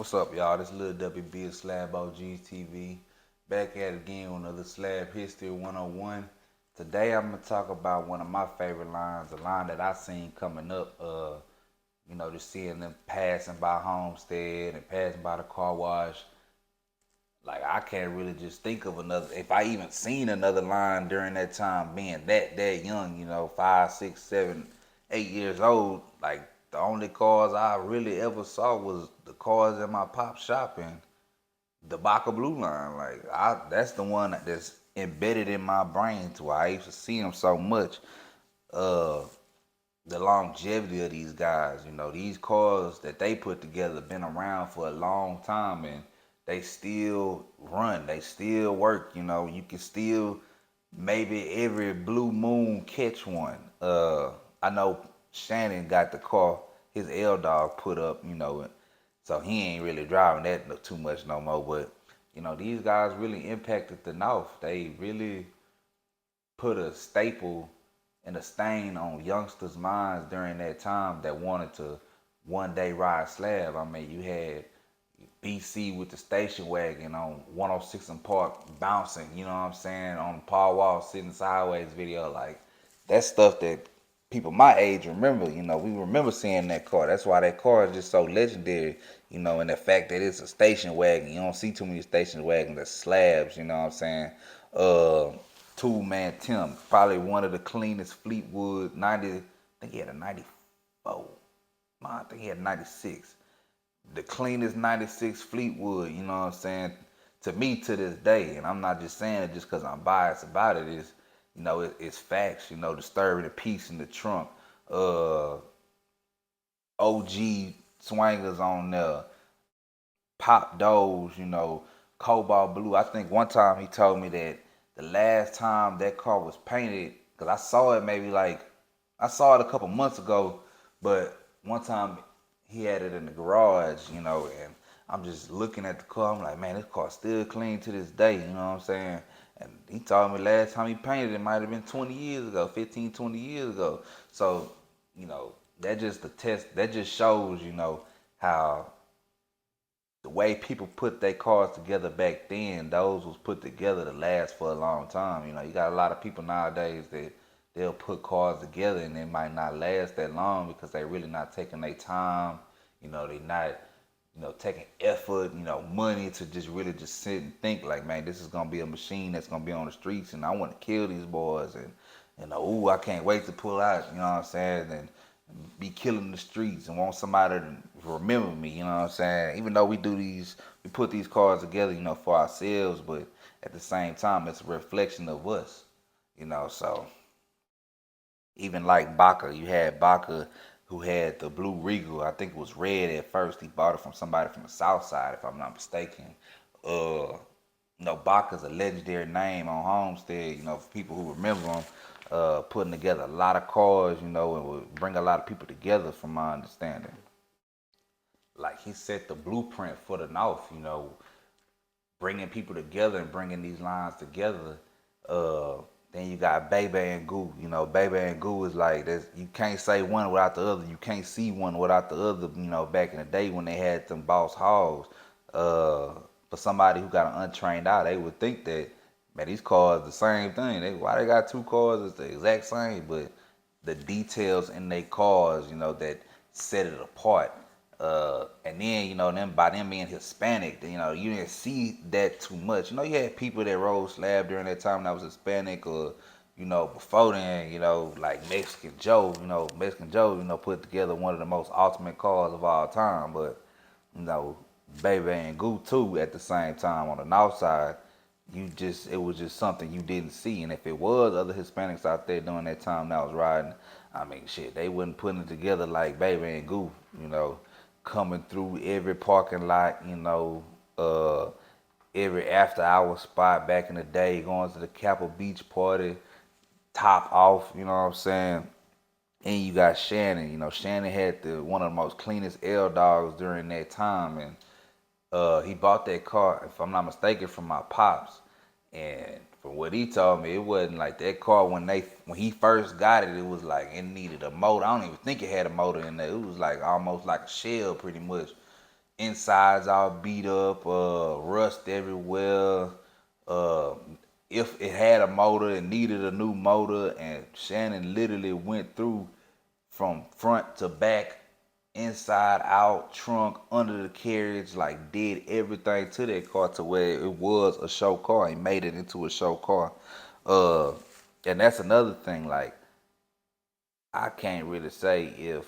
What's up, y'all? This Lil WB of Slab OGs TV. Back at it again with another Slab History 101. Today I'm gonna talk about one of my favorite lines, a line that I seen coming up. Just seeing them passing by Homestead and passing by the car wash. Like I can't really just think of another. If I even seen another line during that time, being that young, 5, 6, 7, 8 years old. Like the only cars I really ever saw was the cars in my pop shop and the Baka Blueline. That's the one that's embedded in my brain to where I used to see them so much. Uh, the longevity of these guys, these cars that they put together been around for a long time and they still run, they still work. You can still maybe every blue moon catch one. I know Shannon got the car his L dog put up, so he ain't really driving that too much no more. But these guys really impacted the Nawf. They really put a staple and a stain on youngsters' minds during that time that wanted to one day ride Slab. I mean, you had BC with the station wagon on 106 and Park bouncing, you know what I'm saying, on Paul Wall sitting sideways video. Like, that's stuff that people my age remember. We remember seeing that car. That's why that car is just so legendary, and the fact that it's a station wagon. You don't see too many station wagons that's slabs, you know what I'm saying? Uh, Tool Man Tim, probably one of the cleanest Fleetwood 90, I think he had a 94. No, I think he had a 96. The cleanest 96 Fleetwood, you know what I'm saying? To me, to this day, and I'm not just saying it just because I'm biased about it, it's facts, disturbing the peace in the trunk. Uh, OG swangers on there, Pop Doge, Cobalt Blue. I think one time he told me that the last time that car was painted, because I saw it I saw it a couple months ago, but one time he had it in the garage, and I'm just looking at the car. I'm like, man, this car's still clean to this day, you know what I'm saying? And he told me last time he painted it might have been 20 years ago, 15, 20 years ago. So, that just the test, that just shows, how the way people put their cars together back then, those was put together to last for a long time. You got a lot of people nowadays that they'll put cars together and they might not last that long because they really not taking their time. They not, taking effort, money to just really just sit and think like, man, this is gonna be a machine that's gonna be on the streets and I want to kill these boys and ooh, I can't wait to pull out, you know what I'm saying? And be killing the streets and want somebody to remember me, you know what I'm saying? Even though we put these cars together, for ourselves, but at the same time, it's a reflection of us, so even like Baka, you had Baka who had the blue Regal. I think it was red at first. He bought it from somebody from the south side, if I'm not mistaken. Uh, Baka's a legendary name on Homestead, for people who remember him, putting together a lot of cars, and would bring a lot of people together from my understanding. Like he set the blueprint for the North, bringing people together and bringing these lines together. Uh, then you got Baby and Goo. Baby and Goo is like this. You can't say one without the other. You can't see one without the other. Back in the day when they had them boss hogs. For somebody who got an untrained eye, they would think that, man, these cars the same thing. Why they got two cars? It's the exact same, but the details in their cars, that set it apart. And then, them by them being Hispanic, you didn't see that too much. You had people that rode Slab during that time that was Hispanic or, before then, like Mexican Joe, put together one of the most ultimate cars of all time. But, you know, Baby and Goo too at the same time on the north side, it was just something you didn't see. And if it was other Hispanics out there during that time that was riding, I mean, shit, they wasn't putting it together like Baby and Goo, coming through every parking lot, every after hour spot back in the day, going to the Capitol Beach party, top off, you know what I'm saying? And you got Shannon, Shannon had one of the most cleanest L dogs during that time, and he bought that car, if I'm not mistaken, from my pops. And from what he told me, it wasn't like that car when he first got it. It was like it needed a motor. I don't even think it had a motor in there. It was like almost like a shell, pretty much. insides all beat up, rust everywhere. Uh, if it had a motor, it needed a new motor, and Shannon literally went through from front to back, inside out, trunk, under the carriage, like did everything to that car to where it was a show car. He made it into a show car. Uh, and that's another thing. Like I can't really say if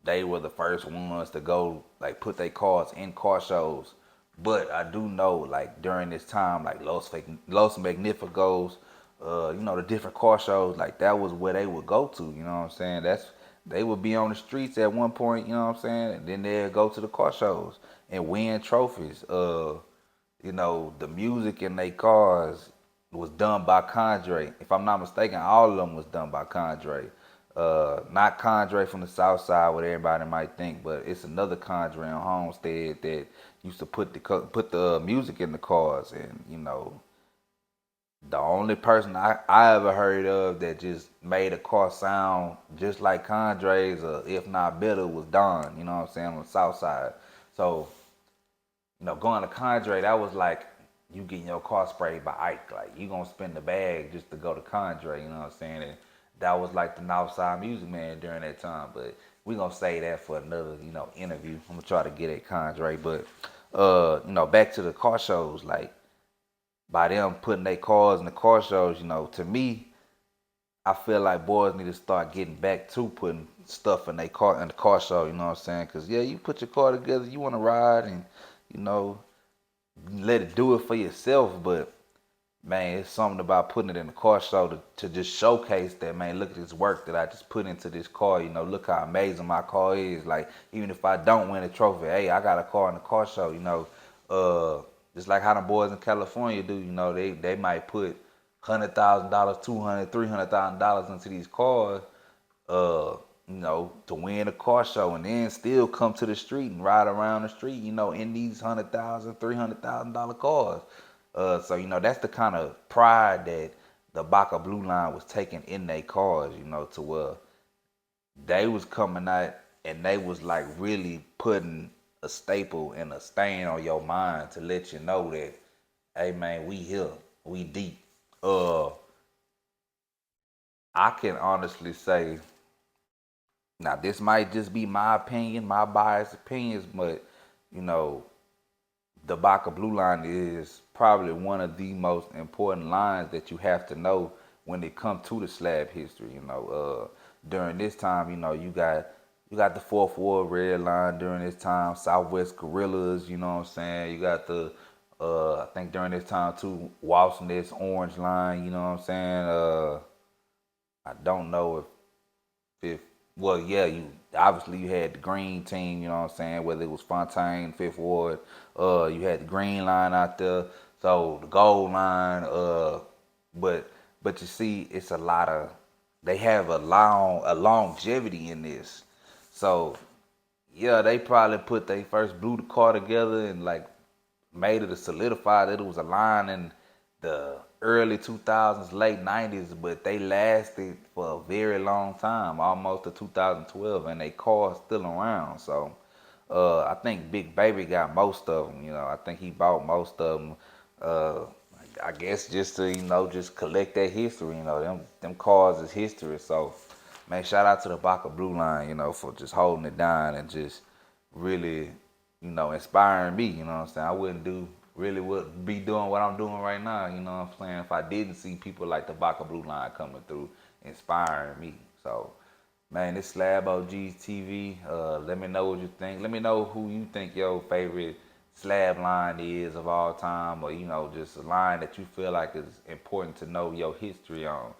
they were the first ones to go like put their cars in car shows. But I do know like during this time, like Los Magnificos, the different car shows, like that was where they would go to. You know what I'm saying? They would be on the streets at one point. You know what I'm saying? And then they'd go to the car shows and win trophies. The music in their cars was done by Condre. If I'm not mistaken, all of them was done by Condre. Not Condre from the South Side, what everybody might think, but it's another Condre on Homestead that used to put the music in the cars, and the only person I ever heard of that just made a car sound just like Condre's, or if not better, was Don. You know what I'm saying, on the South Side. So going to Condre, that was like you getting your car sprayed by Ike. Like you gonna spend the bag just to go to Condre. You know what I'm saying? And that was like the North Side Music Man during that time. But we gonna say that for another interview. I'm gonna try to get at Condre, but back to the car shows. Like by them putting their cars in the car shows, to me, I feel like boys need to start getting back to putting stuff in the car show. You know what I'm saying? Cause yeah, you put your car together, you want to ride, and you know let it do it for yourself. But man, it's something about putting it in the car show to just showcase that, man, look at this work that I just put into this car. Look how amazing my car is. Like, even if I don't win a trophy, hey, I got a car in the car show, just like how the boys in California do, they might put $100,000, $200,000, $300,000 into these cars, to win a car show and then still come to the street and ride around the street, in these $100,000, $300,000 cars. So that's the kind of pride that the Baka Blueline was taking in their cars, to where they was coming out and they was like really putting a staple and a stain on your mind to let you know that, hey man, we here, we deep. I can honestly say, now this might just be my opinion, my biased opinions, but you know, the Baka Blueline is probably one of the most important lines that you have to know when it comes to the Slab history. During this time, you got the Fourth Ward Red Line during this time, Southwest Guerrillas. You know what I'm saying? You got the I think during this time too, Walson's Orange Line. You know what I'm saying? I don't know if well, yeah, you obviously you had the green team, you know what I'm saying, whether it was Fontaine, Fifth Ward, you had the green line out there, so the gold line, but you see it's a lot of, they have a longevity in this. So yeah, they probably put their first blue car together and like made it a solidified that it was a line in the early 2000s, late 90s, but they lasted for a very long time, almost to 2012, and they cars still around. So I think Big Baby got most of them. I think he bought most of them. Uh, I guess just to just collect that history. Them cars is history. So man, shout out to the Baka Blueline, for just holding it down and just really, inspiring me. You know what I'm saying? I wouldn't would be doing what I'm doing right now. You know what I'm saying? If I didn't see people like the Baka Blueline coming through, inspiring me. So man, this Slab OGs TV. Let me know what you think. Let me know who you think your favorite slab line is of all time, or just a line that you feel like is important to know your history on.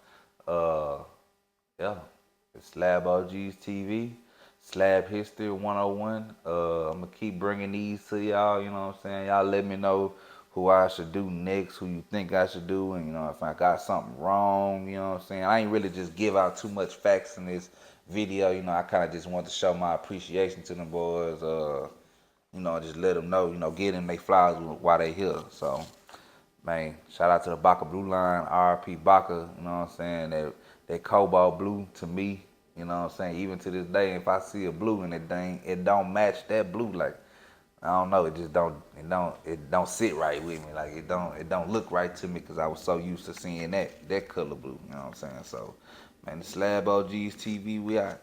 Uh, yeah, it's Slab OGs TV, Slab History 101. I'm gonna keep bringing these to y'all. You know what I'm saying? Y'all let me know who I should do next, who you think I should do, and if I got something wrong. You know what I'm saying? I ain't really just give out too much facts in this video. I kind of just want to show my appreciation to them boys. Just let them know. Get them they flowers while they here. So, man, shout out to the Baka Blueline, RP Baka. You know what I'm saying? That cobalt blue to me. You know what I'm saying? Even to this day, if I see a blue and it don't match that blue, like I don't know. It don't sit right with me. Like it don't look right to me because I was so used to seeing that color blue. You know what I'm saying? So, man, the Slab OGs TV, we out.